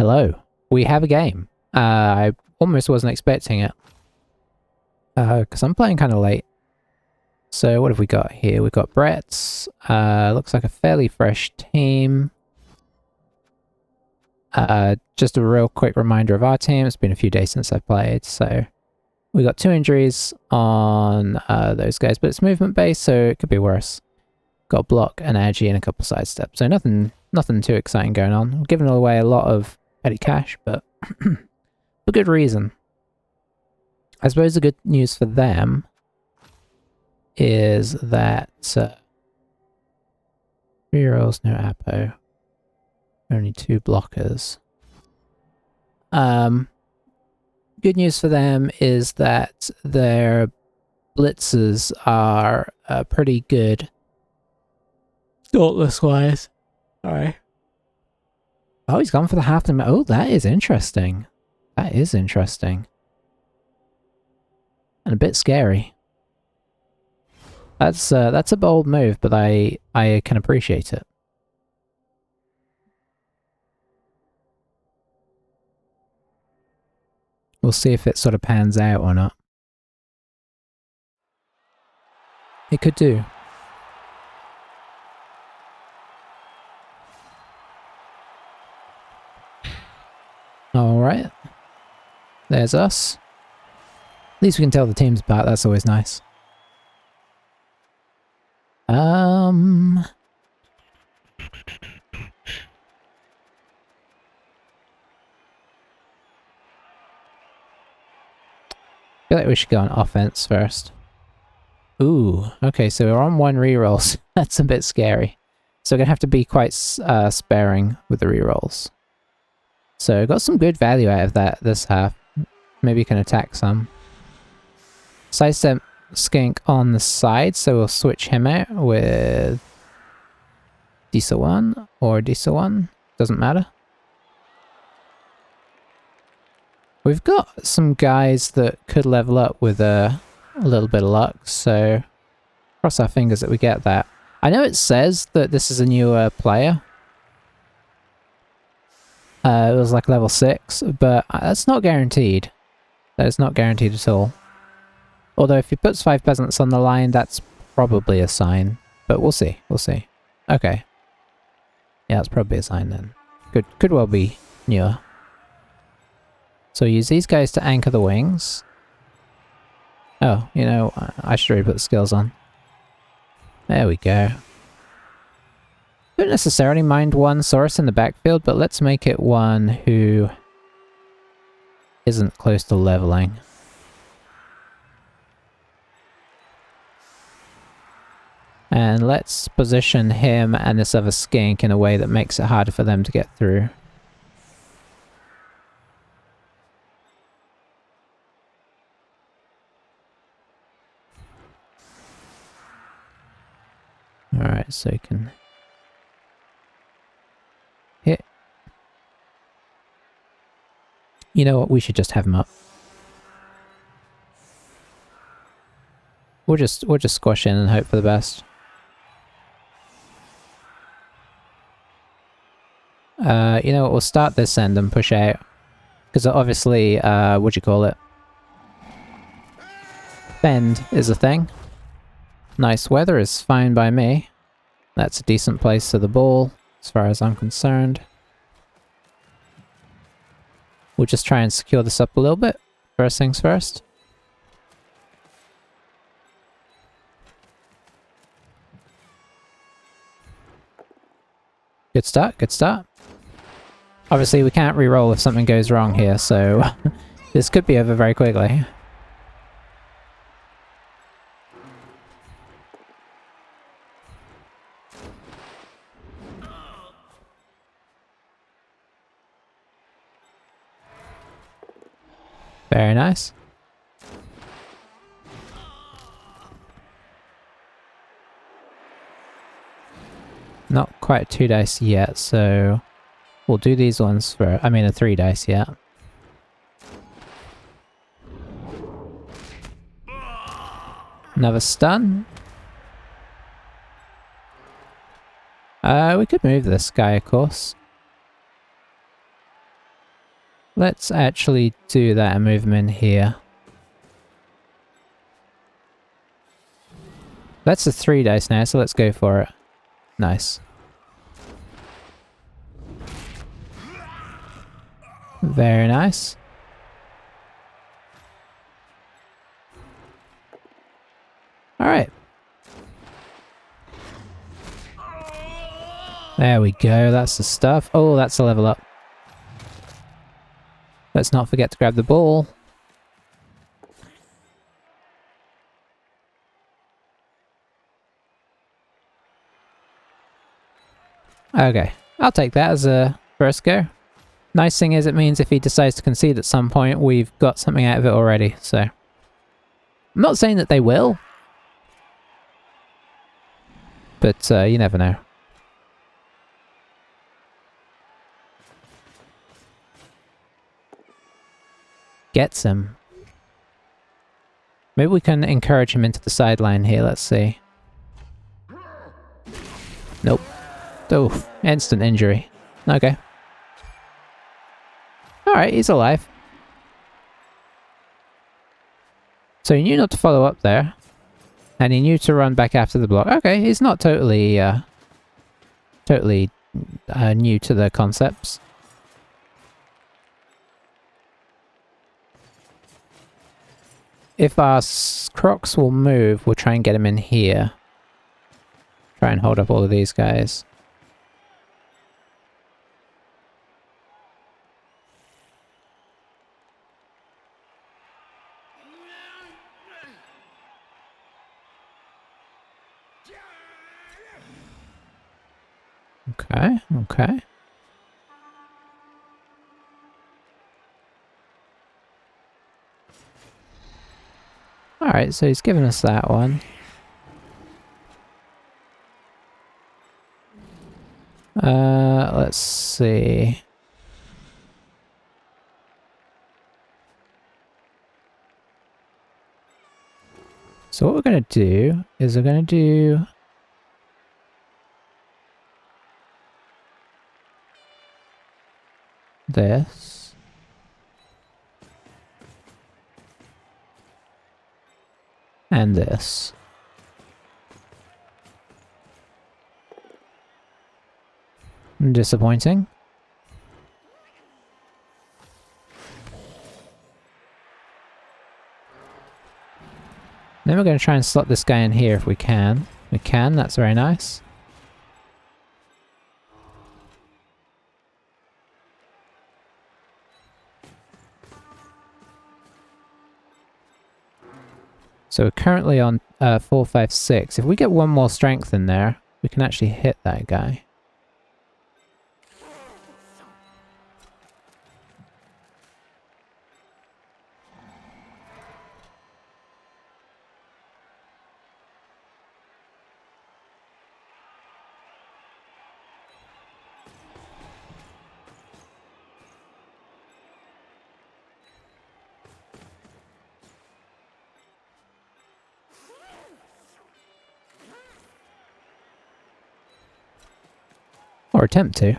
Hello. We have a game. I almost wasn't expecting it. Because I'm playing kind of late. So what have we got here? We've got Brett's. Looks like a fairly fresh team. Just a real quick reminder of our team. It's been a few days since I played, so we got 2 injuries on those guys, but it's movement based, so it could be worse. Got block, an edgy, and a couple side steps, so nothing too exciting going on. We're giving away a lot of petty cash, but for good reason. I suppose the good news for them is that 3 rolls, no Apo. Only 2 blockers. Good news for them is that their blitzers are pretty good. Dauntless-wise. Sorry. Oh, he's gone for the half the... Oh, that is interesting. That is interesting. And a bit scary. That's a bold move, but I can appreciate it. We'll see if it sort of pans out or not. It could do. Alright. There's us. At least we can tell the teams apart, that's always nice. I feel like we should go on offense first. Ooh, okay, so we're on 1 rerolls. That's a bit scary. So we're gonna have to be quite sparing with the rerolls. So got some good value out of that this half. Maybe you can attack some. Sidestep Skink on the side, so we'll switch him out with Disa 1 or Disa 1. Doesn't matter. We've got some guys that could level up with a little bit of luck, so cross our fingers that we get that. I know it says that this is a newer player. It was like level 6, but that's not guaranteed. That is not guaranteed at all. Although if he puts 5 peasants on the line, that's probably a sign. But we'll see, we'll see. Okay. Yeah, that's probably a sign then. Could well be newer. So use these guys to anchor the wings. Oh, you know, I should already put the skills on. There we go. Don't necessarily mind one Saurus in the backfield, but let's make it one who isn't close to leveling. And let's position him and this other skink in a way that makes it harder for them to get through. Alright, so you can hit. You know what, we should just have him up. We'll just squash in and hope for the best. You know what, we'll start this end and push out. Because obviously, bend is a thing. Nice weather is fine by me. That's a decent place for the ball, as far as I'm concerned. We'll just try and secure this up a little bit. First things first. Good start, good start. Obviously we can't re-roll if something goes wrong here, so this could be over very quickly. Very nice. Not quite 2 dice yet, so we'll do these ones for, I mean a 3 dice yet. Another stun. We could move this guy, of course. Let's actually do that and move him in here. That's a 3 dice now, so let's go for it. Nice. Very nice. Alright. There we go, that's the stuff. Oh, that's a level up. Let's not forget to grab the ball. Okay, I'll take that as a first go. Nice thing is it means if he decides to concede at some point, we've got something out of it already, so... I'm not saying that they will. But you never know. Gets him. Maybe we can encourage him into the sideline here, let's see. Nope. Oh, instant injury. Okay. Alright, he's alive. So he knew not to follow up there. And he knew to run back after the block. Okay, he's not totally, new to the concepts. If our Crocs will move, we'll try and get him in here. Try and hold up all of these guys. Okay, okay. Alright, so he's given us that one. Let's see. So what we're going to do is we're going to do... this. And this. Disappointing. Then we're going to try and slot this guy in here if we can. We can, that's very nice. So we're currently on 4, 5, 6. If we get one more strength in there, we can actually hit that guy. Or attempt to.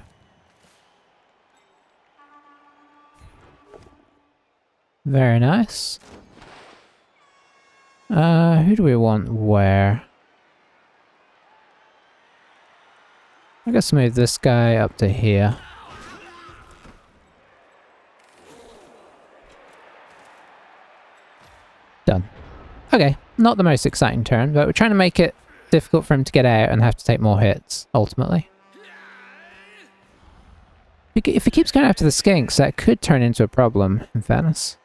Very nice. Who do we want where? I guess move this guy up to here. Done. Okay, not the most exciting turn, but we're trying to make it difficult for him to get out and have to take more hits, ultimately. If he keeps going after the skinks, that could turn into a problem, in fairness.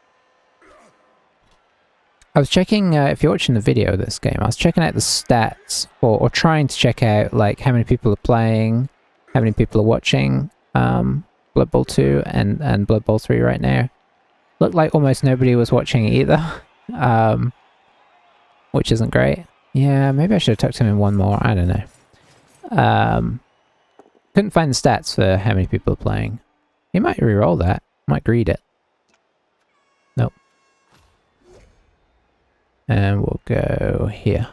I was checking, if you're watching the video of this game, I was checking out the stats, or trying to check out, like, how many people are playing, how many people are watching Blood Bowl 2 and Blood Bowl 3 right now. Looked like almost nobody was watching either, which isn't great. Yeah, maybe I should have tucked him in one more, I don't know. Couldn't find the stats for how many people are playing. He might re-roll that. Might greed it. Nope. And we'll go here.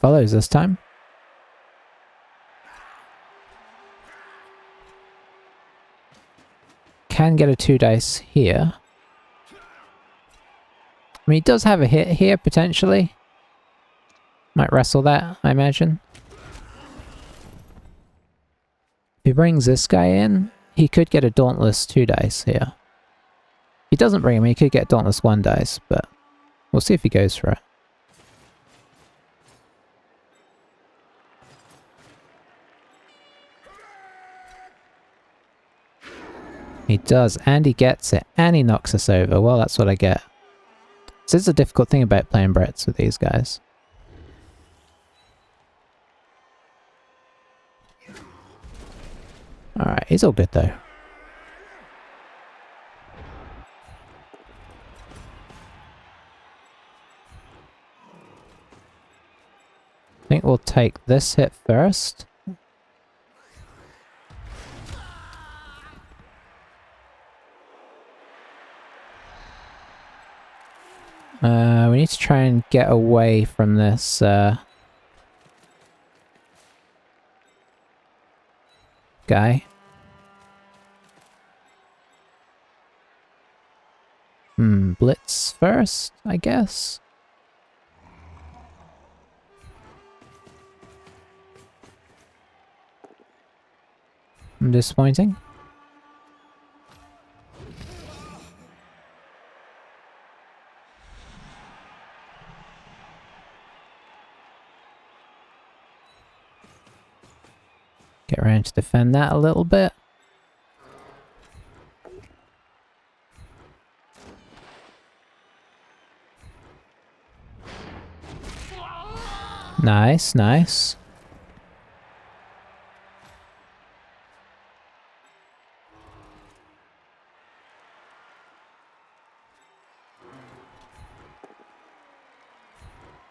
Follows this time. can get a 2 dice here. I mean, he does have a hit here, potentially. Might wrestle that, I imagine. If he brings this guy in, he could get a Dauntless 2 dice here. If he doesn't bring him, he could get Dauntless 1 dice, but we'll see if he goes for it. He does, and he gets it, and he knocks us over. Well, that's what I get. This is a difficult thing about playing Bretts with these guys. Alright, he's all good though. I think we'll take this hit first. We need to try and get away from this guy. Blitz first, I guess. Disappointing. Get around to defend that a little bit. Nice, nice.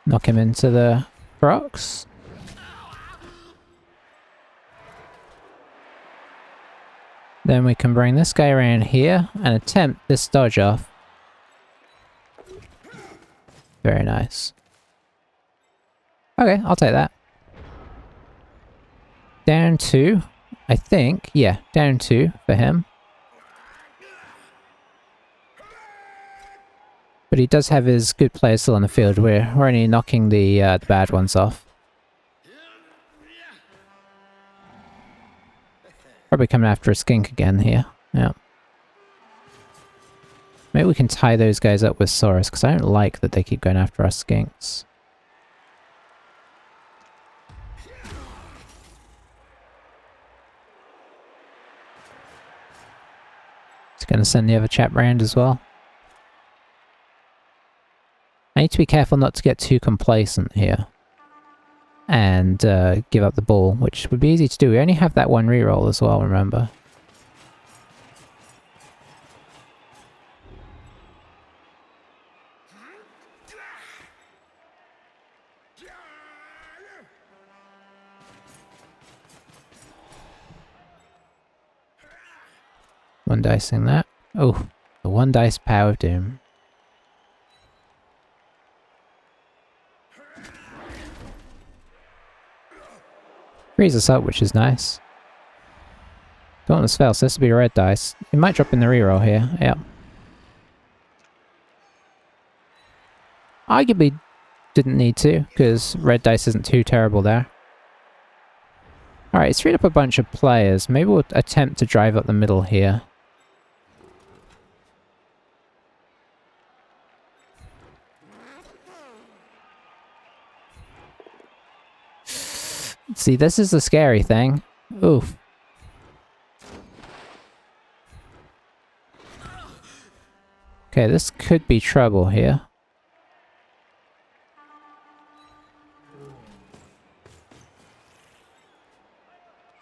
Knock him into the rocks. Then we can bring this guy around here and attempt this dodge off. Very nice. Okay, I'll take that. Down 2, I think. Yeah, down 2 for him. But he does have his good players still on the field. We're only knocking the bad ones off. Probably coming after a skink again here. Yeah. Maybe we can tie those guys up with Saurus, because I don't like that they keep going after our skinks. It's going to send the other chap round as well. I need to be careful not to get too complacent here. And give up the ball, which would be easy to do. We only have that one reroll as well, remember. One dicing that. Oh, the 1 dice power of doom. Frees us up, which is nice. Dauntless fail, so this will be a red dice. It might drop in the reroll here, yep. Arguably didn't need to, because red dice isn't too terrible there. Alright, it's freed up a bunch of players. Maybe we'll attempt to drive up the middle here. See, this is the scary thing. Oof. Okay, this could be trouble here.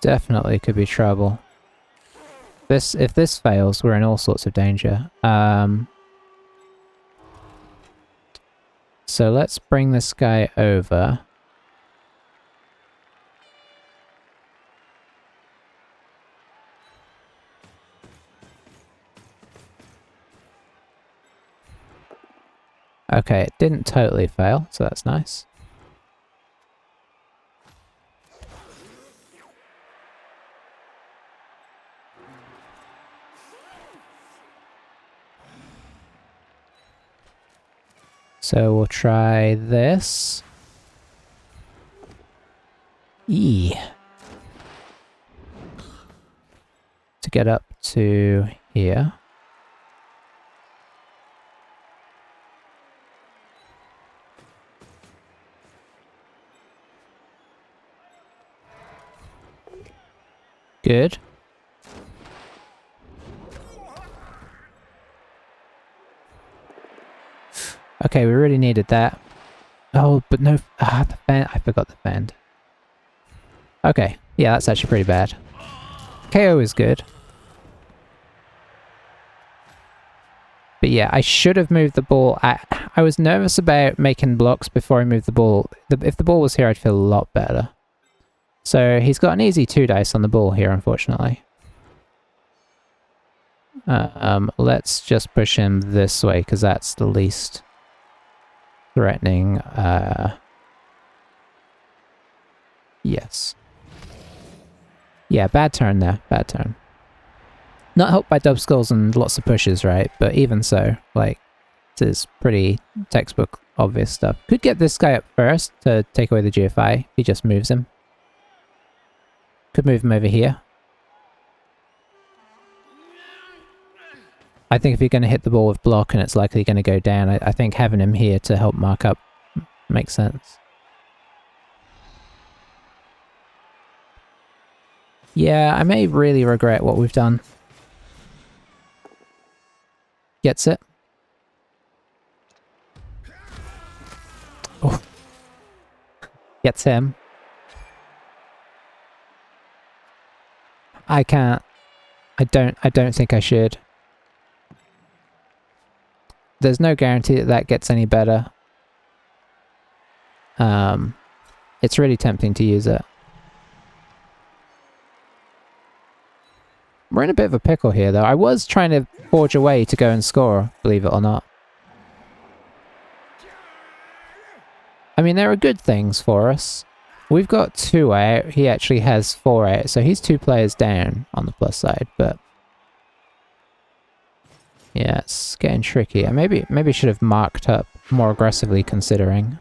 Definitely could be trouble. If this fails, we're in all sorts of danger. So let's bring this guy over. Okay, it didn't totally fail, so that's nice. So we'll try this. E. To get up to here. Good. Okay, we really needed that. Oh, but no... Ah, the fan... I forgot the fan. Okay, yeah, that's actually pretty bad. KO is good. But yeah, I should have moved the ball. I was nervous about making blocks before I moved the ball. If the ball was here, I'd feel a lot better. So he's got an easy 2 dice on the ball here, unfortunately. Let's just push him this way, because that's the least threatening. Yes. Yeah, bad turn there. Bad turn. Not helped by dub skulls and lots of pushes, right? But even so, like, this is pretty textbook obvious stuff. Could get this guy up first to take away the GFI. He just moves him. Could move him over here. I think if you're going to hit the ball with block and it's likely going to go down, I think having him here to help mark up makes sense. Yeah, I may really regret what we've done. Gets it. Oh. Gets him. I can't. I don't think I should. There's no guarantee that that gets any better. It's really tempting to use it. We're in a bit of a pickle here, though. I was trying to forge a way to go and score, believe it or not. I mean, there are good things for us. We've got 2 out. He actually has 4 out, so he's 2 players down on the plus side, but... yeah, it's getting tricky. I maybe should have marked up more aggressively, considering.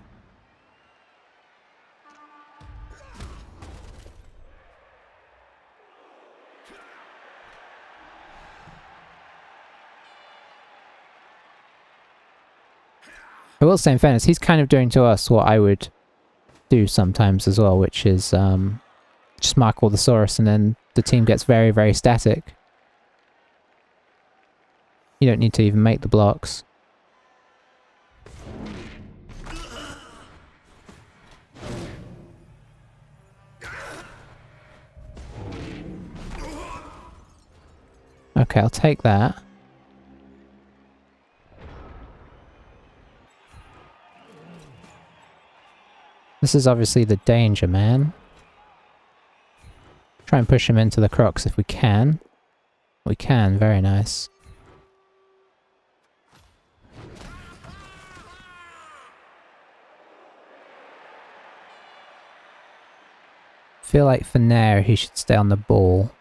I will say in fairness, he's kind of doing to us what I would do sometimes as well, which is just mark all the Saurus and then the team gets very, very static. You don't need to even make the blocks. Okay, I'll take that. This is obviously the danger, man. Try and push him into the Crocs if we can. We can, very nice. Feel like for now he should stay on the ball.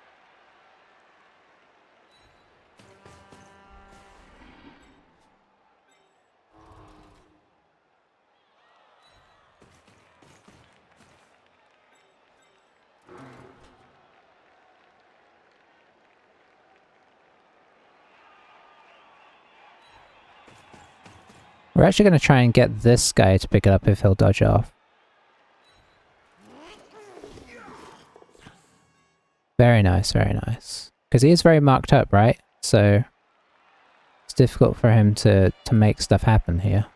We're actually going to try and get this guy to pick it up if he'll dodge off. Very nice, very nice. Because he is very marked up, right? So it's difficult for him to make stuff happen here.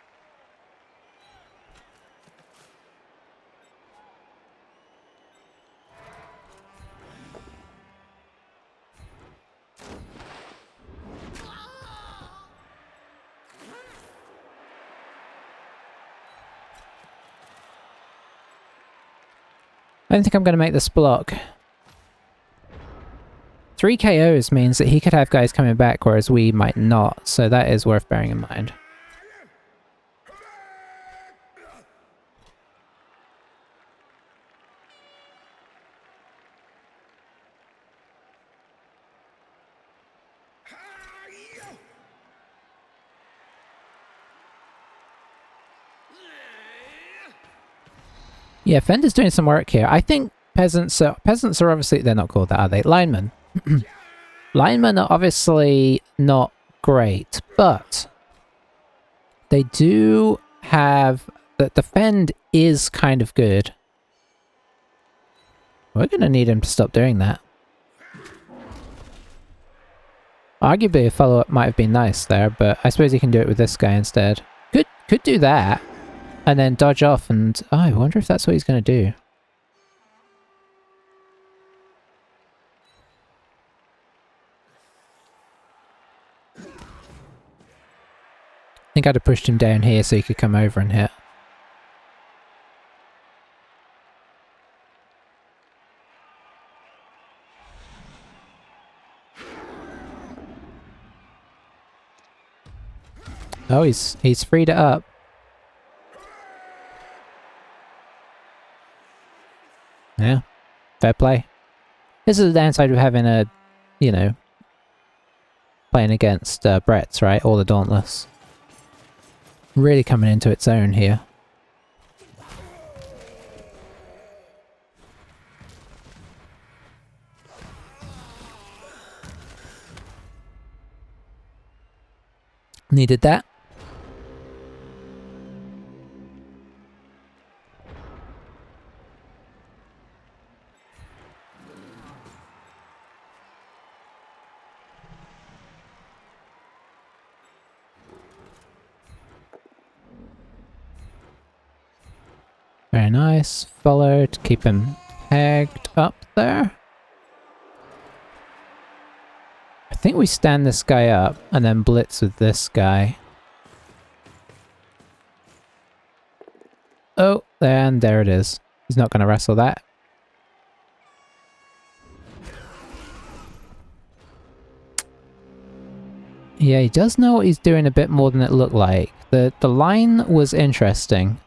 I don't think I'm going to make this block. 3 KOs means that he could have guys coming back, whereas we might not, so that is worth bearing in mind. Yeah, Fender's doing some work here. I think peasants are obviously, they're not called that, are they? Linemen. Linemen are obviously not great, but they do have... The Fend is kind of good. We're going to need him to stop doing that. Arguably a follow-up might have been nice there, but I suppose he can do it with this guy instead. Could do that, and then dodge off and... Oh, I wonder if that's what he's going to do. I think I'd have pushed him down here so he could come over and hit. Oh, he's freed it up. Yeah, fair play. This is the downside of having a, you know, playing against Brett's, right? Or the Dauntless. Really coming into its own here. Needed that. Very nice. Follow to keep him pegged up there. I think we stand this guy up and then blitz with this guy. Oh, and there it is. He's not going to wrestle that. Yeah, he does know what he's doing a bit more than it looked like. The line was interesting.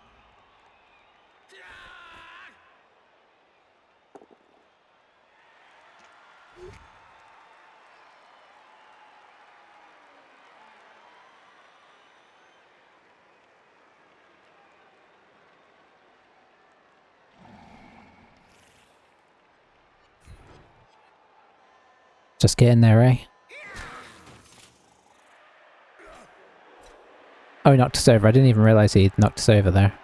Just get in there, eh? Oh, he knocked us over. I didn't even realise he'd knocked us over there.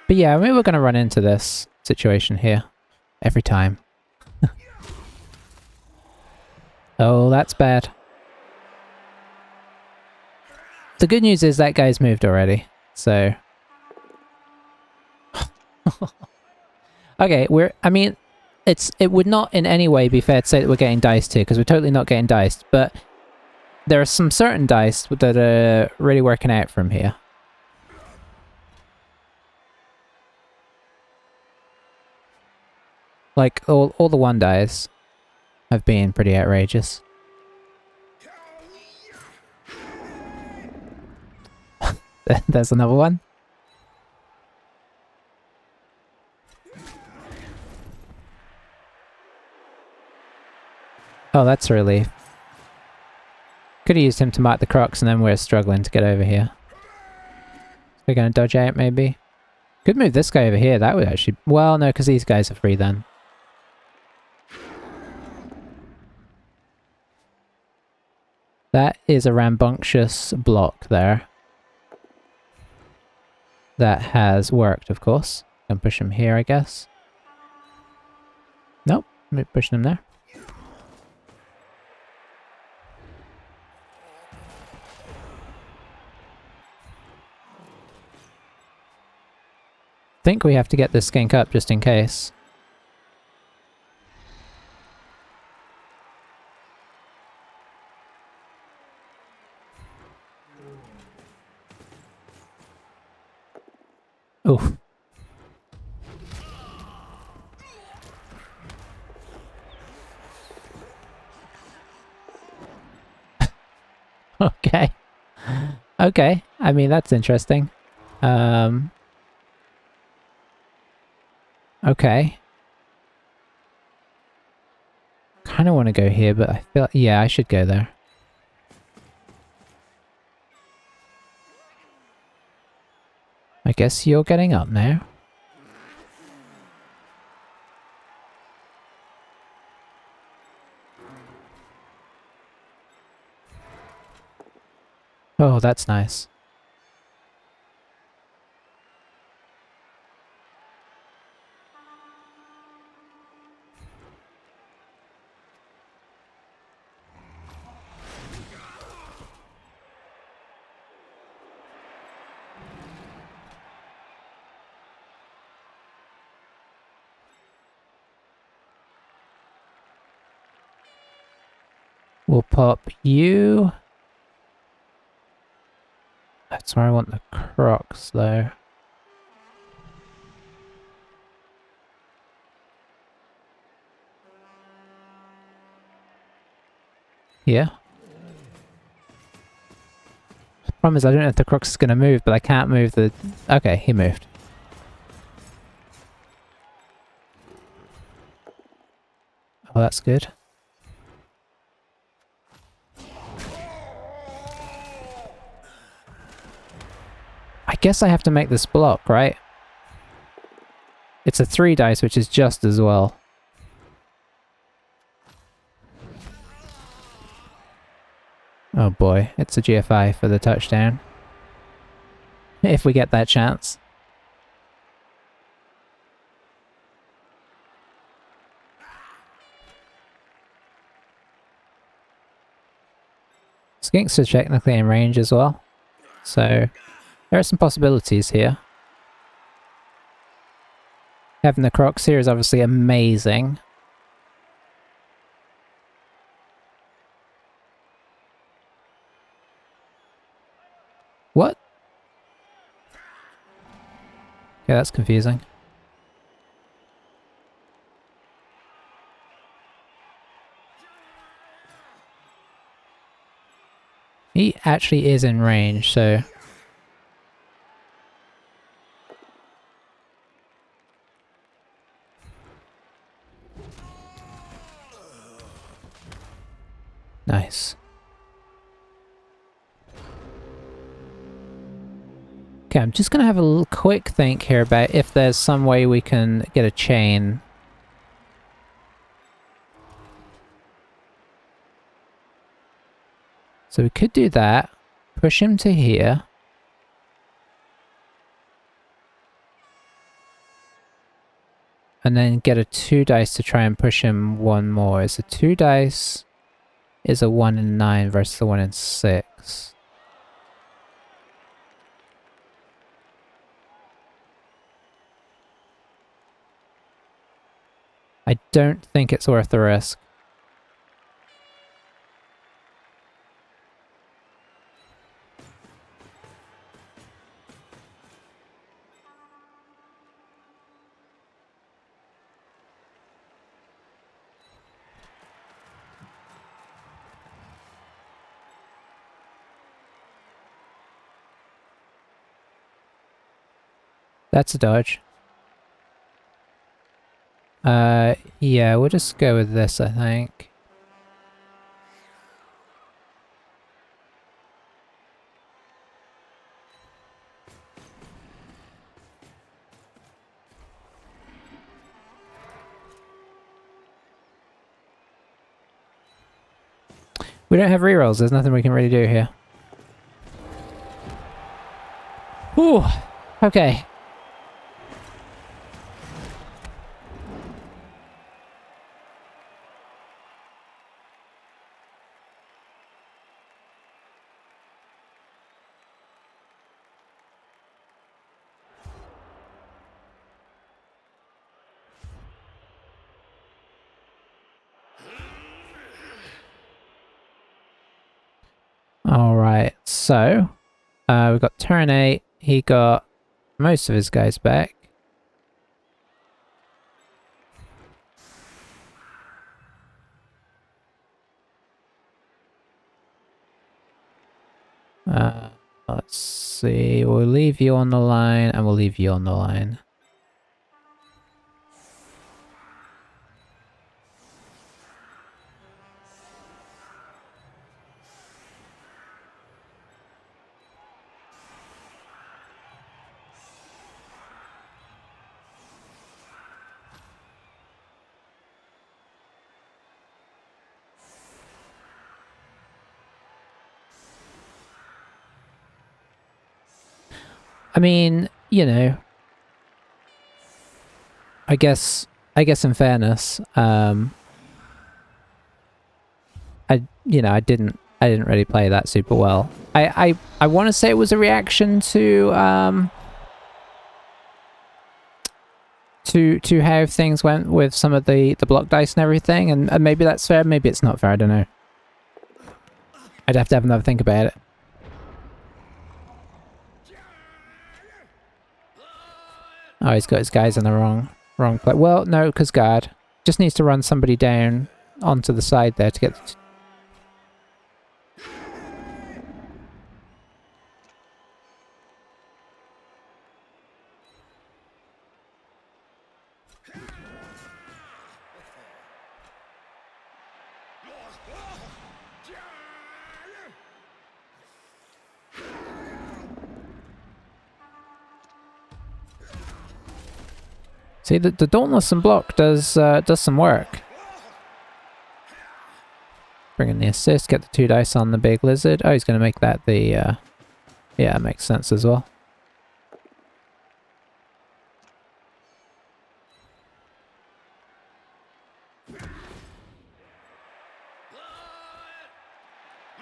But yeah, I mean, we're going to run into this situation here. Every time. Oh, that's bad. The good news is that guy's moved already, so... Okay, I mean, it would not in any way be fair to say that we're getting diced here, because we're totally not getting diced, but there are some certain dice that are really working out from here. Like, all the one dice have been pretty outrageous. There's another one. Oh, that's a relief. Could have used him to mark the crocs and then we're struggling to get over here. We're going to dodge out, maybe? Could move this guy over here. That would actually... Well, no, because these guys are free then. That is a rambunctious block there. That has worked, of course. Can push him here, I guess. Nope, I'm pushing him there. Think we have to get this skink up just in case. Oof. Okay. Okay. I mean, that's interesting. Okay. Kind of want to go here, but I feel... Yeah, I should go there. I guess you're getting up now. Oh, that's nice. We'll pop you. That's where I want the crocs, though. Yeah. The problem is I don't know if the crocs is going to move, but I can't move the... Okay, he moved. Oh, that's good. I guess I have to make this block, right? It's a 3 dice, which is just as well. Oh boy, it's a GFI for the touchdown. If we get that chance. Skinks are technically in range as well. So, there are some possibilities here. Having the crocs here is obviously amazing. What? Okay, that's confusing. He actually is in range, so... Nice. Okay, I'm just gonna have a little quick think here about if there's some way we can get a chain. So we could do that. Push him to here. And then get a 2 dice to try and push him one more. Is a 2 dice is a 1 in 9 versus a 1 in 6. I don't think it's worth the risk. That's a dodge. Yeah, we'll just go with this, I think. We don't have rerolls, there's nothing we can really do here. Whew, okay. Alright, so we've got turn 8, he got most of his guys back. Let's see, we'll leave you on the line and we'll leave you on the line. I mean, you know, I guess in fairness, I didn't really play that super well. I want to say it was a reaction to how things went with some of the block dice and everything, and maybe that's fair, maybe it's not fair, I don't know. I'd have to have another think about it. Oh, he's got his guys in the wrong place. Well, no, because guard just needs to run somebody down onto the side there to get. See, the Dauntless and block does some work. Bring in the assist, get the 2 dice on the big lizard. Oh, he's going to make that the... yeah, makes sense as well.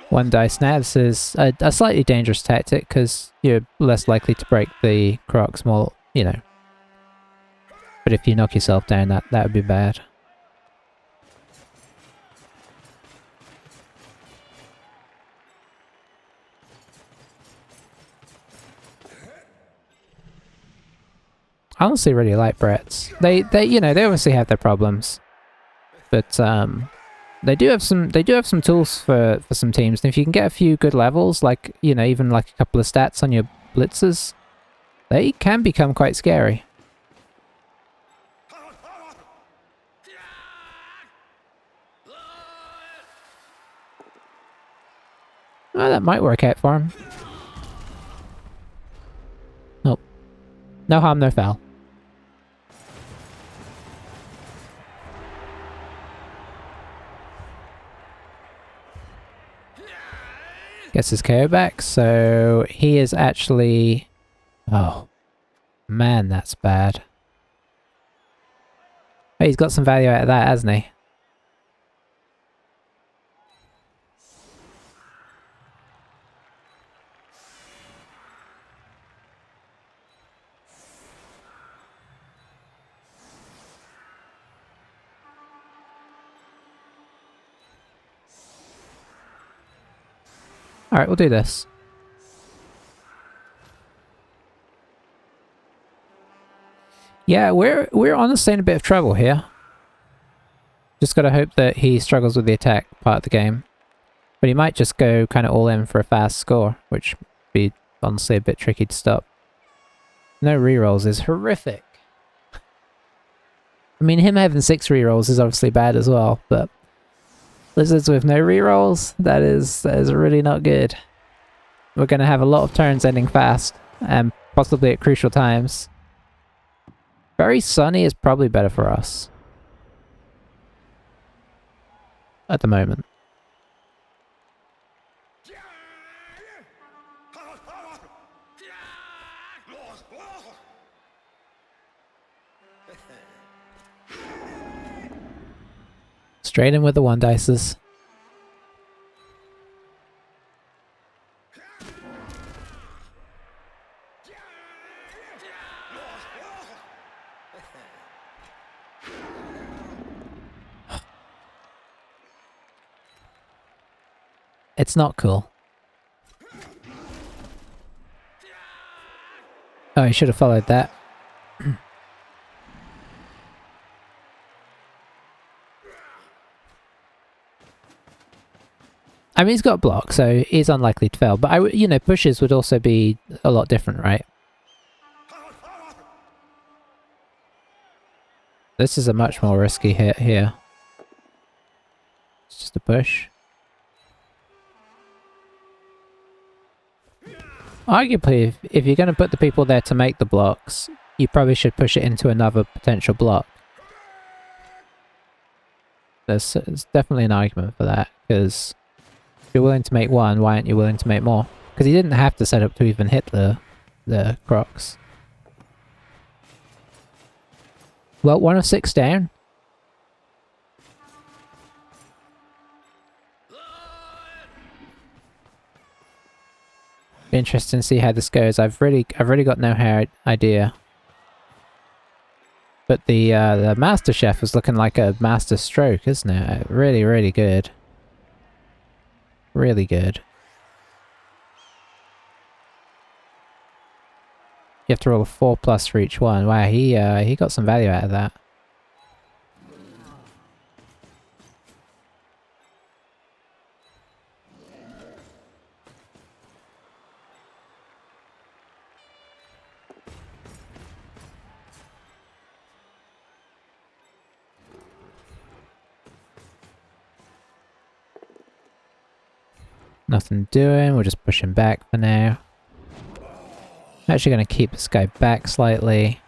One dice now. This is a slightly dangerous tactic because you're less likely to break the crocs more, you know. But if you knock yourself down, that would be bad. I honestly really like Bretts. They you know, they obviously have their problems, but they do have some tools for some teams. And if you can get a few good levels, like, you know, even like a couple of stats on your blitzers, they can become quite scary. Oh, that might work out for him. Nope. No harm, no foul. Gets his KO back, so he is actually... Oh, man, that's bad. Oh, he's got some value out of that, hasn't he? Alright, we'll do this. Yeah, we're honestly in a bit of trouble here. Just gotta hope that he struggles with the attack part of the game. But he might just go kind of all in for a fast score, which would be honestly a bit tricky to stop. No rerolls is horrific. I mean, him having 6 rerolls is obviously bad as well, but lizards with no rerolls, that is really not good. We're going to have a lot of turns ending fast, and possibly at crucial times. Very sunny is probably better for us. At the moment. Straight in with the 1 dices. It's not cool. Oh, he should have followed that. I mean, he's got block, so he's unlikely to fail. But you know, pushes would also be a lot different, right? This is a much more risky hit here. It's just a push. Arguably, if you're going to put the people there to make the blocks, you probably should push it into another potential block. There's definitely an argument for that, because if you're willing to make one, why aren't you willing to make more? Because he didn't have to set up to even hit the the Crocs. Well, 1 of 6 down. Be interesting to see how this goes. I've really got no idea. But the Master Chef is looking like a master stroke, isn't it? Really, really good. Really good. You have to roll a 4+ for each one. Wow, he got some value out of that. Nothing doing, we're just pushing back for now. Actually going to keep this guy back slightly.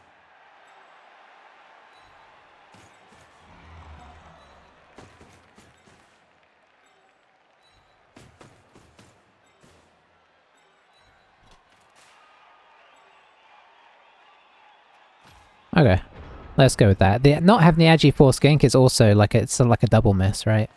Okay, let's go with that. Not having the Agi Force Gink is also like it's like a double miss, right?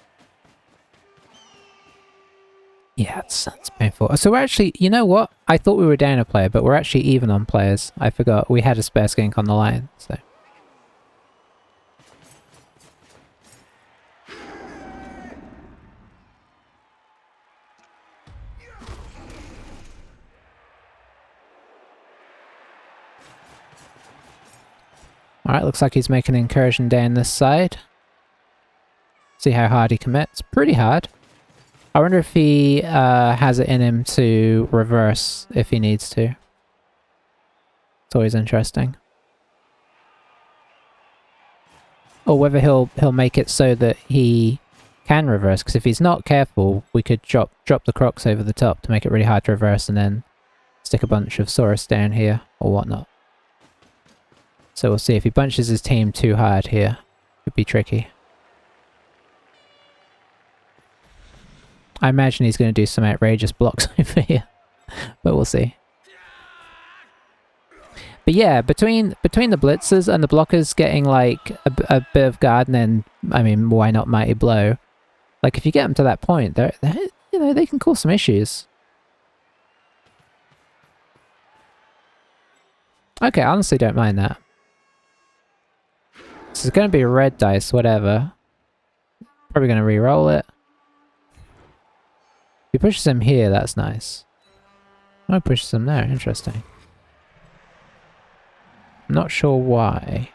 Yeah, it's painful. So we're actually, you know what? I thought we were down a player, but we're actually even on players. I forgot. We had a spare skink on the line, so. Alright, looks like he's making an incursion down this side. See how hard he commits. Pretty hard. I wonder if he has it in him to reverse if he needs to. It's always interesting. Or whether he'll make it so that he can reverse, because if he's not careful, we could drop the Crocs over the top to make it really hard to reverse and then stick a bunch of Saurus down here or whatnot. So we'll see. If he bunches his team too hard here, it could be tricky. I imagine he's going to do some outrageous blocks over here, but we'll see. But yeah, between the blitzers and the blockers getting like a bit of guard, and then I mean, why not Mighty Blow? Like if you get them to that point, they're you know, they can cause some issues. Okay, I honestly don't mind that. This is going to be a red dice, whatever. Probably going to re-roll it. If he pushes him here, that's nice. Oh, pushes him there, interesting. I'm not sure why.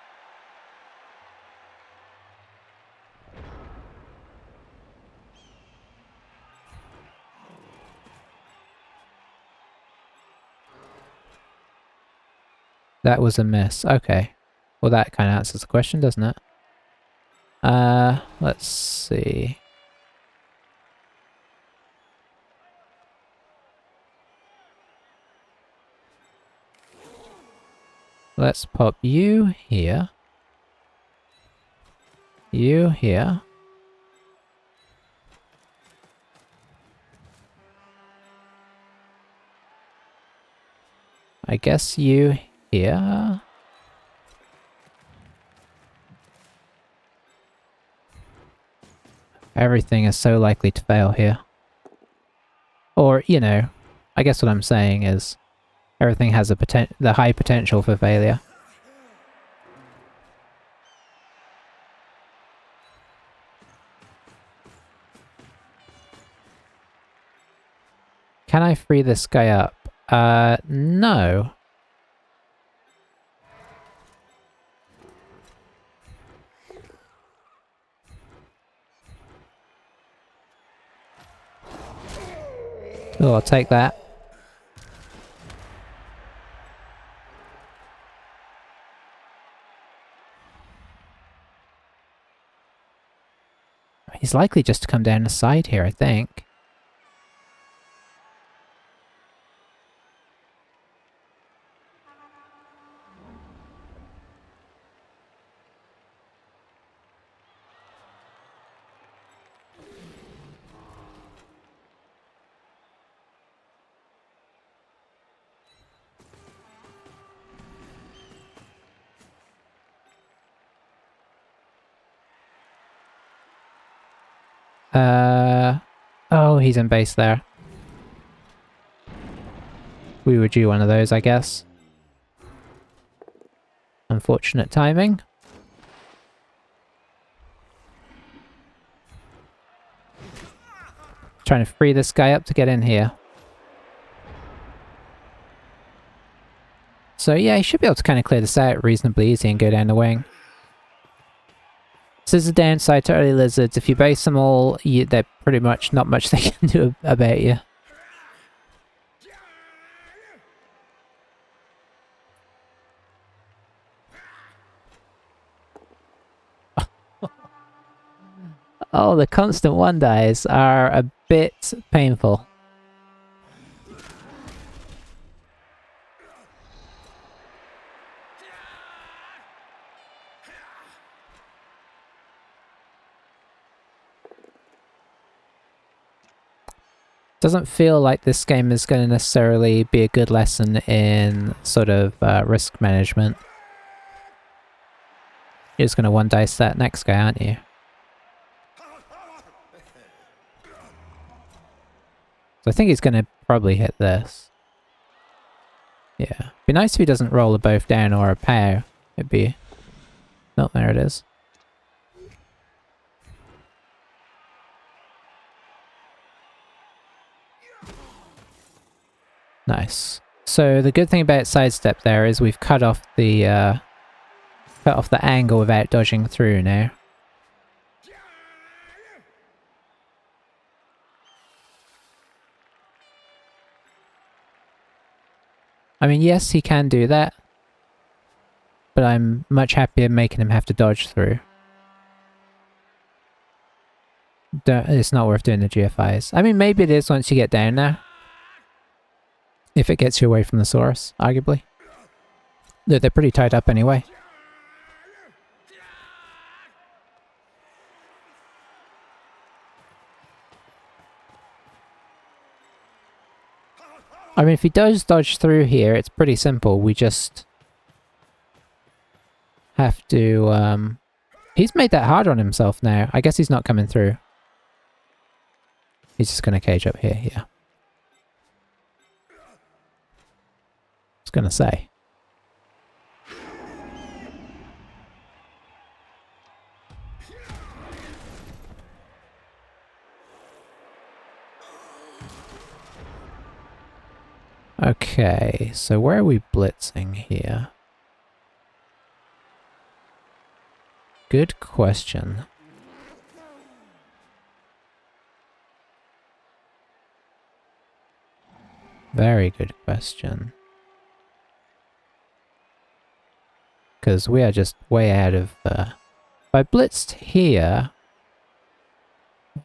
That was a miss. Okay. Well, that kind of answers the question, doesn't it? Let's see. Let's pop you here. You here. I guess you here. Everything is so likely to fail here. Or, you know, I guess what I'm saying is everything has the high potential for failure. Can I free this guy up? No. Oh, I'll take that. He's likely just to come down the side here, I think. Oh, he's in base there. We were due one of those, I guess. Unfortunate timing. Trying to free this guy up to get in here. So yeah, he should be able to kind of clear this out reasonably easy and go down the wing. This is the downside to early lizards. If you base them all, they're pretty much not much they can do about you. Oh, the constant one dies are a bit painful. Doesn't feel like this game is going to necessarily be a good lesson in sort of risk management. You're just going to one dice that next guy, aren't you? So I think he's going to probably hit this. Yeah. Be nice if he doesn't roll a both down or a pair. It'd be... Oh, there it is. Nice. So the good thing about sidestep there is we've cut off the angle without dodging through now. I mean, yes, he can do that, but I'm much happier making him have to dodge through. It's not worth doing the GFIs. I mean, maybe it is once you get down there. If it gets you away from the source, arguably. They're pretty tied up anyway. I mean, if he does dodge through here, it's pretty simple. We just have to... He's made that hard on himself now. I guess he's not coming through. He's just going to cage up here, yeah. I was going to say. Okay, so where are we blitzing here? Good question. Very good question. Because we are just way out of the... If I blitzed here...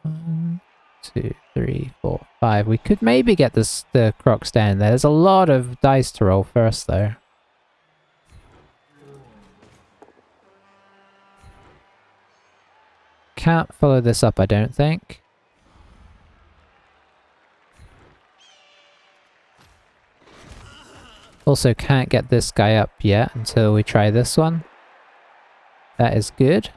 1, 2, 3, 4, 5. We could maybe get the crocs down there. There's a lot of dice to roll first, though. Can't follow this up, I don't think. Also can't get this guy up yet until we try this one. That is good.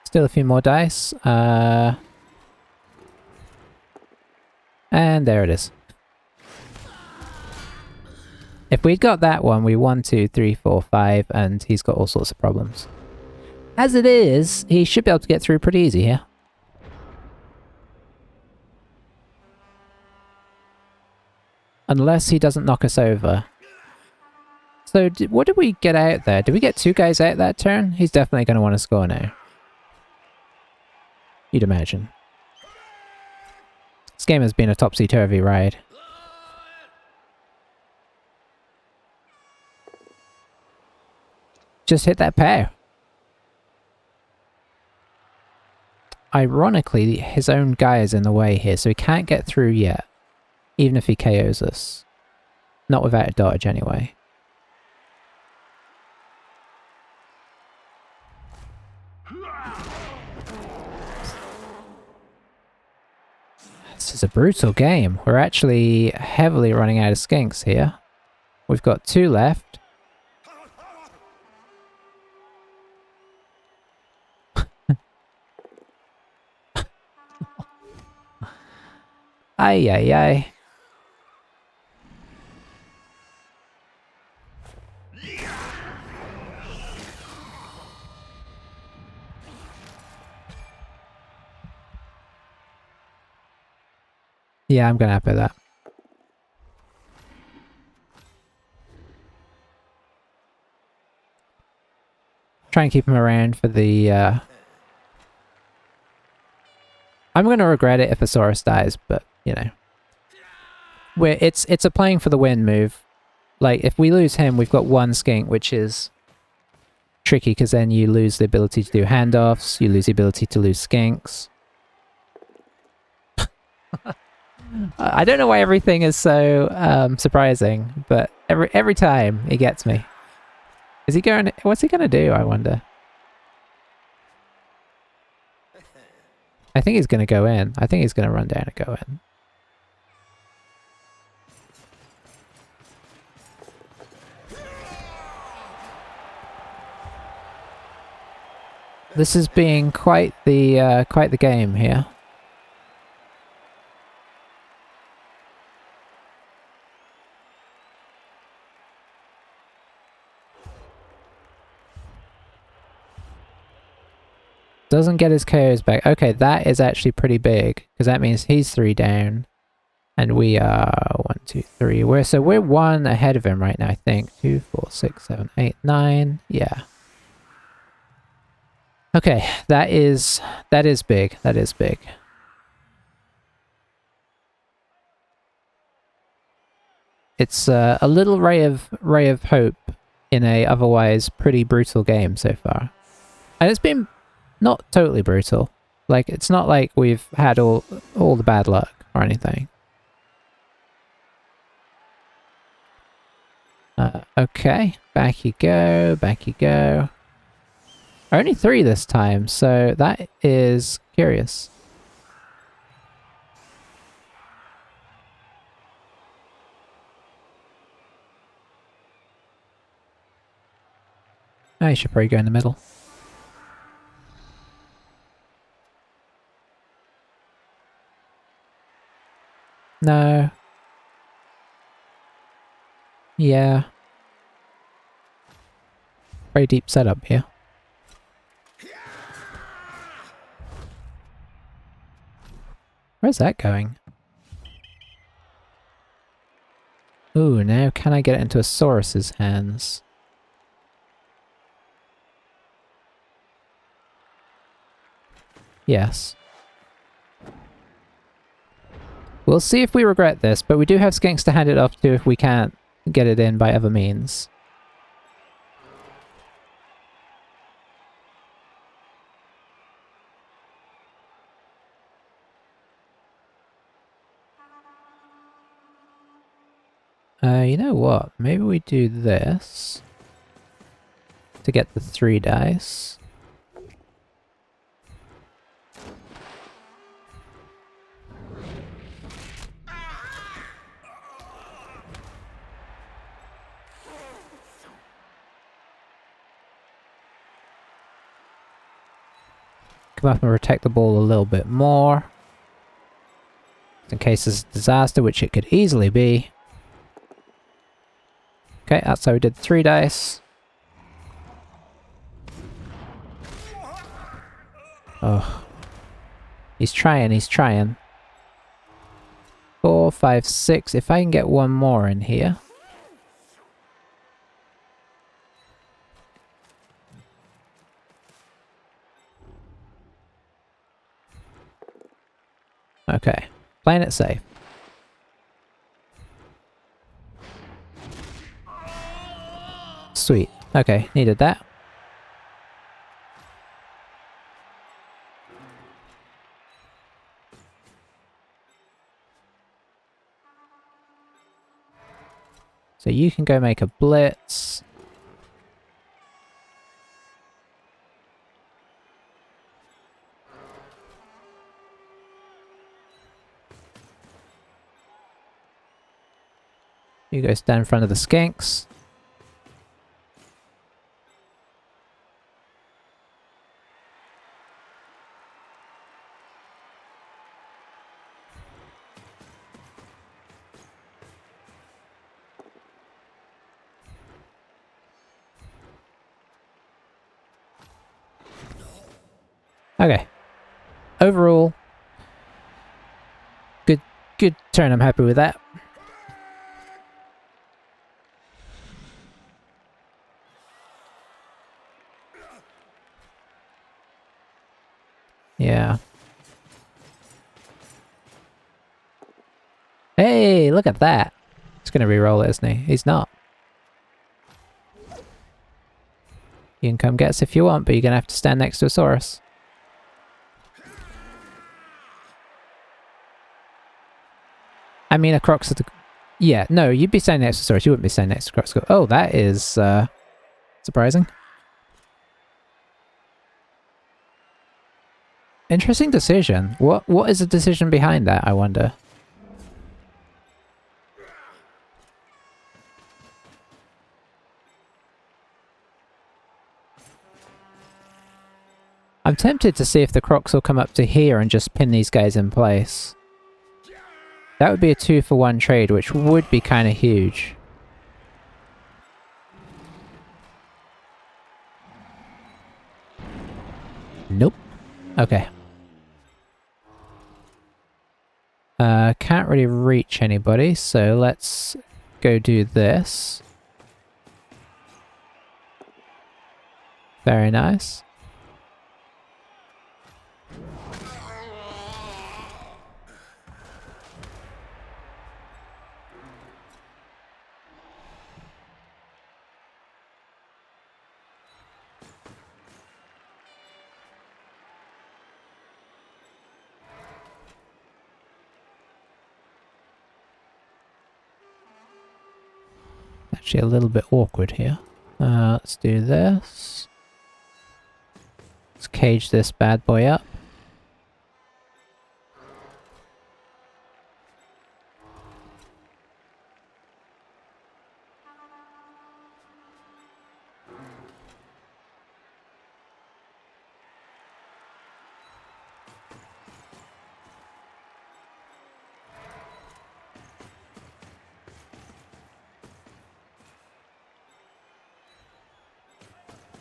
Still a few more dice. And there it is. If we'd got that one, we 1, 2, 3, 4, 5, and he's got all sorts of problems. As it is, he should be able to get through pretty easy here. Unless he doesn't knock us over. So, what did we get out there? Did we get 2 guys out that turn? He's definitely going to want to score now. You'd imagine. This game has been a topsy-turvy ride. Just hit that pair. Ironically, his own guy is in the way here, so he can't get through yet. Even if he KOs us. Not without a dodge, anyway. is a brutal game. We're actually heavily running out of skinks here. We've got 2 left. Ay, ay, ay. Yeah, I'm gonna echo that. Try and keep him around for the, I'm gonna regret it if Asaurus dies, but, you know. It's a playing for the win move. Like, if we lose him, we've got 1 skink, which is tricky, because then you lose the ability to do handoffs, you lose the ability to lose skinks. I don't know why everything is so surprising, but every time it gets me. Is he going? What's he gonna do? I wonder. I think he's gonna go in. I think he's gonna run down and go in. This is being quite the game here. Doesn't get his KOs back. Okay, that is actually pretty big, because that means he's 3 down. And we are 1, 2, 3. We're 1 ahead of him right now, I think. 2, 4, 6, 7, 8, 9. Yeah. Okay, that is big. That is big. It's a little ray of hope in a otherwise pretty brutal game so far. And it's been not totally brutal. Like, it's not like we've had all the bad luck or anything. Okay, back you go, back you go. Only 3 this time, so that is curious. I should probably go in the middle. No. Yeah. Very deep setup here. Where's that going? Ooh, now can I get it into Asaurus's hands? Yes. We'll see if we regret this, but we do have skinks to hand it off to if we can't get it in by other means. You know what? Maybe we do this to get the 3 dice. Come up and protect the ball a little bit more. In case there's a disaster, which it could easily be. Okay, that's how we did 3 dice. Oh. He's trying, he's trying. 4, 5, 6. If I can get 1 more in here. Okay, playing it safe. Sweet. Okay, needed that. So you can go make a blitz. You go stand in front of the skinks. Okay. Overall, good turn. I'm happy with that. Yeah. Hey, look at that. He's gonna re-roll it, isn't he? He's not. You can come get us if you want, but you're gonna have to stand next to a Saurus. I mean, a Crocs... Yeah, no, you'd be standing next to Saurus. You wouldn't be standing next to Crocs. Oh, that is, surprising. Interesting decision. What is the decision behind that, I wonder? I'm tempted to see if the Crocs will come up to here and just pin these guys in place. That would be a 2-for-1 trade, which would be kind of huge. Nope. Okay. Can't really reach anybody, so let's go do this. Very nice. Actually a little bit awkward here. Let's do this. Let's cage this bad boy up.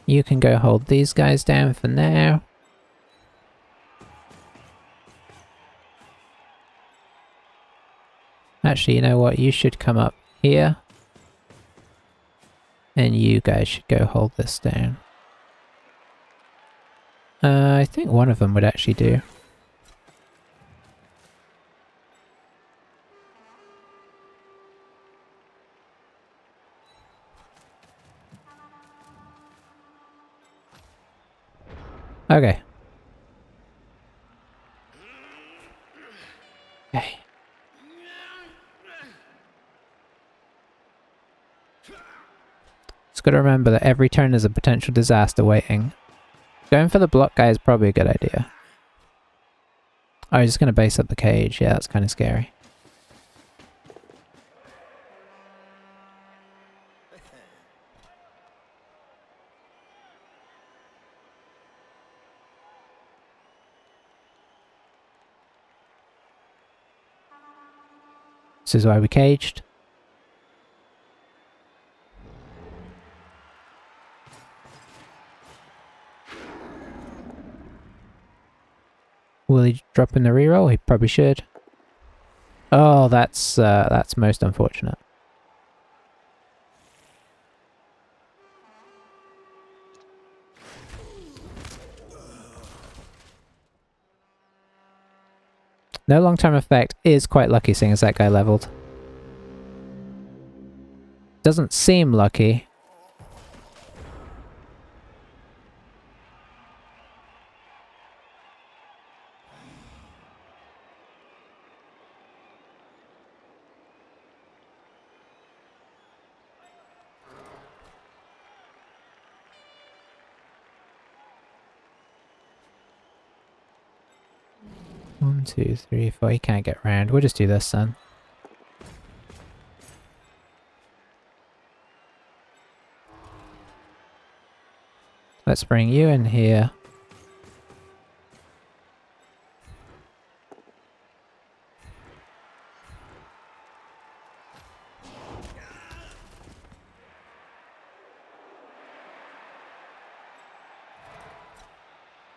You can go hold these guys down for now. Actually, you know what? You should come up here. And you guys should go hold this down. I think one of them would actually do. Okay. Okay. Just gotta remember that every turn is a potential disaster waiting. Going for the block guy is probably a good idea. Oh, he's just gonna base up the cage. Yeah, that's kind of scary. This is why we caged. Will he drop in the reroll? He probably should. Oh, that's most unfortunate. No long-term effect is quite lucky, seeing as that guy leveled. Doesn't seem lucky. One, two, three, four. He can't get round. We'll just do this then. Let's bring you in here.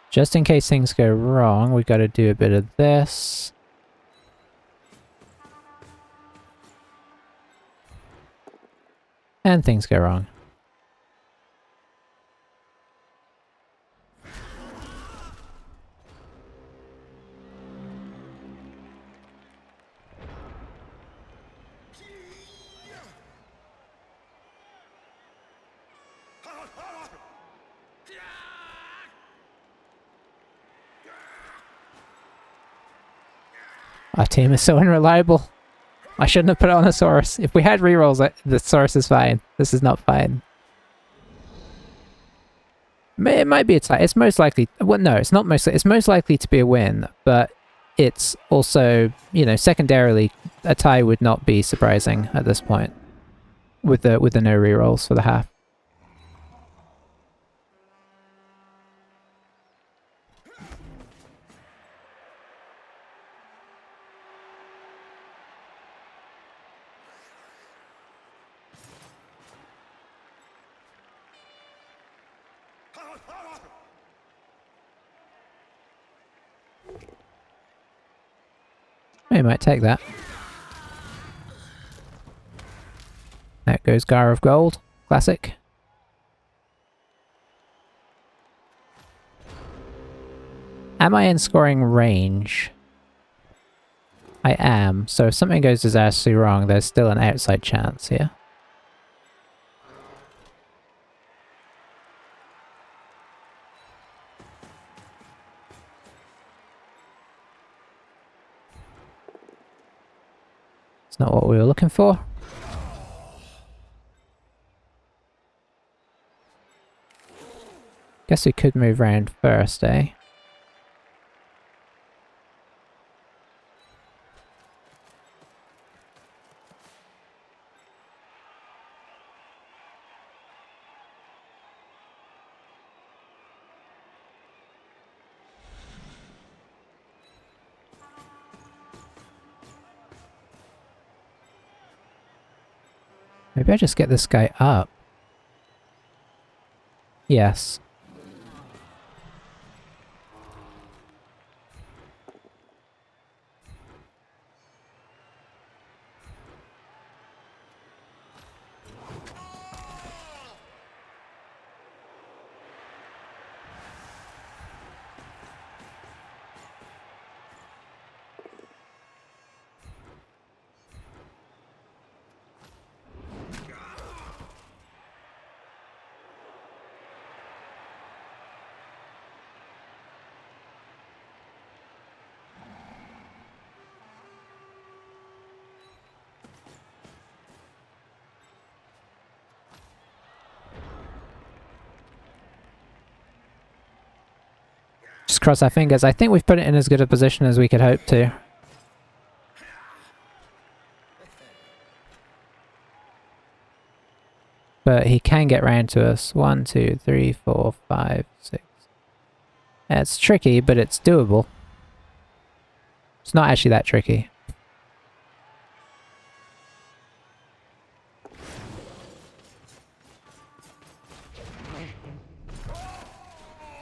Just in case things go wrong, we got to do a bit of this. And things go wrong. Our team is so unreliable. I shouldn't have put it on a Saurus. If we had rerolls, the Saurus is fine. This is not fine. It might be a tie. It's most likely... Well, no, it's not mostly... It's most likely to be a win, but it's also, you know, secondarily, a tie would not be surprising at this point with the no rerolls for the half. We might take that. That goes Gar of Gold. Classic. Am I in scoring range? I am, so if something goes disastrously wrong, there's still an outside chance here. It's not what we were looking for. Guess we could move around first, eh? Maybe I just get this guy up. Yes. Just cross our fingers. I think we've put it in as good a position as we could hope to. But he can get round to us. 1, 2, 3, 4, 5, 6. It's tricky, but it's doable. It's not actually that tricky.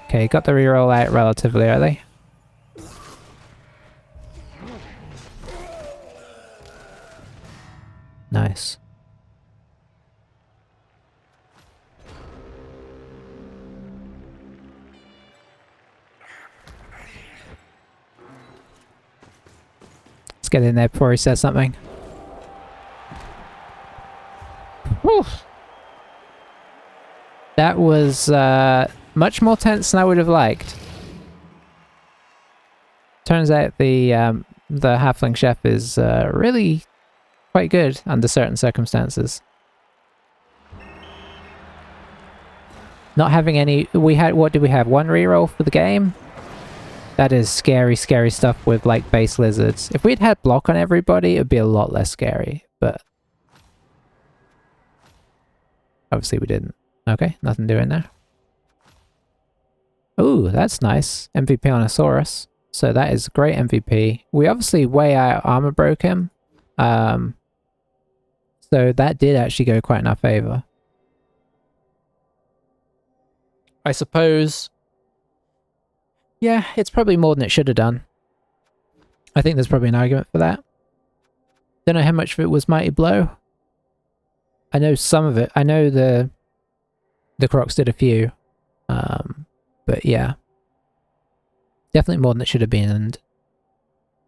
Okay, got the reroll out relatively early. Nice. Let's get in there before he says something. Whew. That was much more tense than I would have liked. Turns out the halfling chef is really quite good under certain circumstances. Not having any... We had... What did we have? 1 reroll for the game? That is scary, scary stuff with, like, base lizards. If we'd had block on everybody, it'd be a lot less scary, but... Obviously we didn't. Okay, nothing doing there. Ooh, that's nice. MVP on a Saurus. So that is great MVP. We obviously way out armor broke him. So that did actually go quite in our favor. I suppose... yeah, it's probably more than it should have done. I think there's probably an argument for that. Don't know how much of it was Mighty Blow. I know some of it. I know the Crocs did a few. But yeah. Definitely more than it should have been.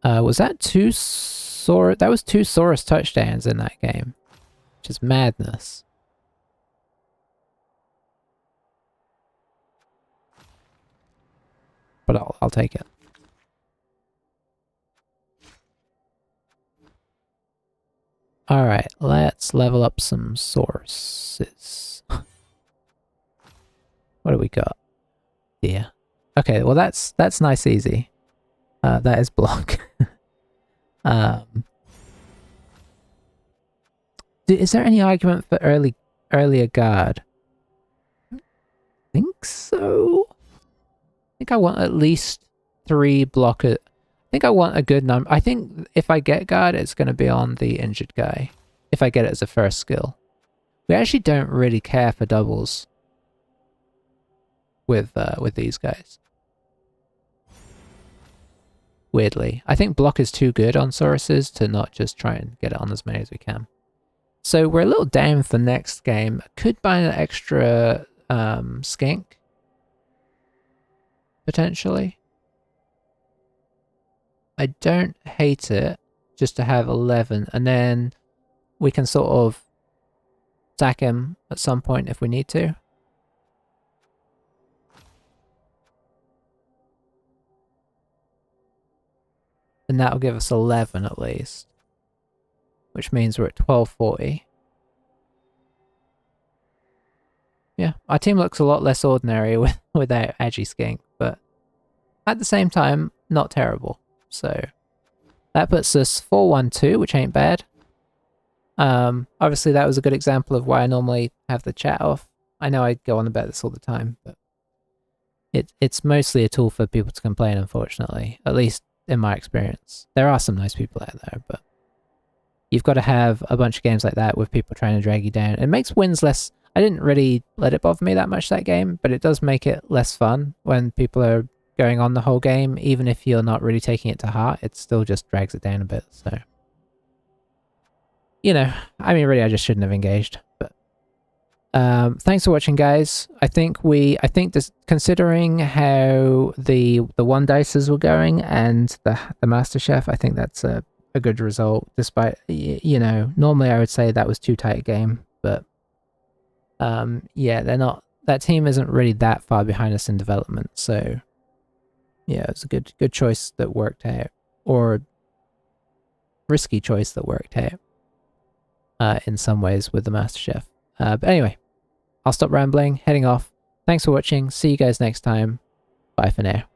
And was that two Saurus? That was two Saurus touchdowns in that game. Which is madness. But I'll take it. Alright, let's level up some sources. What do we got? Yeah. Okay, well that's nice easy. That is block. Is there any argument for earlier guard? I think so. I think I want at least 3 blockers. I think I want a good number. I think if I get guard, it's going to be on the injured guy. If I get it as a first skill. We actually don't really care for doubles with these guys. Weirdly. I think block is too good on Sauruses to not just try and get it on as many as we can. So we're a little down for next game. Could buy an extra skink. Potentially. I don't hate it just to have 11, and then we can sort of sack him at some point if we need to. And that'll give us 11 at least, which means we're at 1240. Yeah, our team looks a lot less ordinary without Agi Skink, but at the same time, not terrible. So that puts us 4-1-2, which ain't bad. Obviously that was a good example of why I normally have the chat off. I know I go on about this all the time, but it's mostly a tool for people to complain, unfortunately. At least in my experience. There are some nice people out there, but you've got to have a bunch of games like that with people trying to drag you down. It makes wins less... I didn't really let it bother me that much that game, but it does make it less fun when people are going on the whole game. Even if you're not really taking it to heart, it still just drags it down a bit, so... you know, I mean, really, I just shouldn't have engaged, but... thanks for watching, guys. I think this, considering how the one dices were going and the Master Chef, I think that's a good result. Despite, you know, normally I would say that was too tight a game, but yeah, they're not. That team isn't really that far behind us in development, so yeah, it's a good choice that worked out, or risky choice that worked out in some ways with the Master Chef. But anyway. I'll stop rambling, heading off. Thanks for watching, see you guys next time. Bye for now.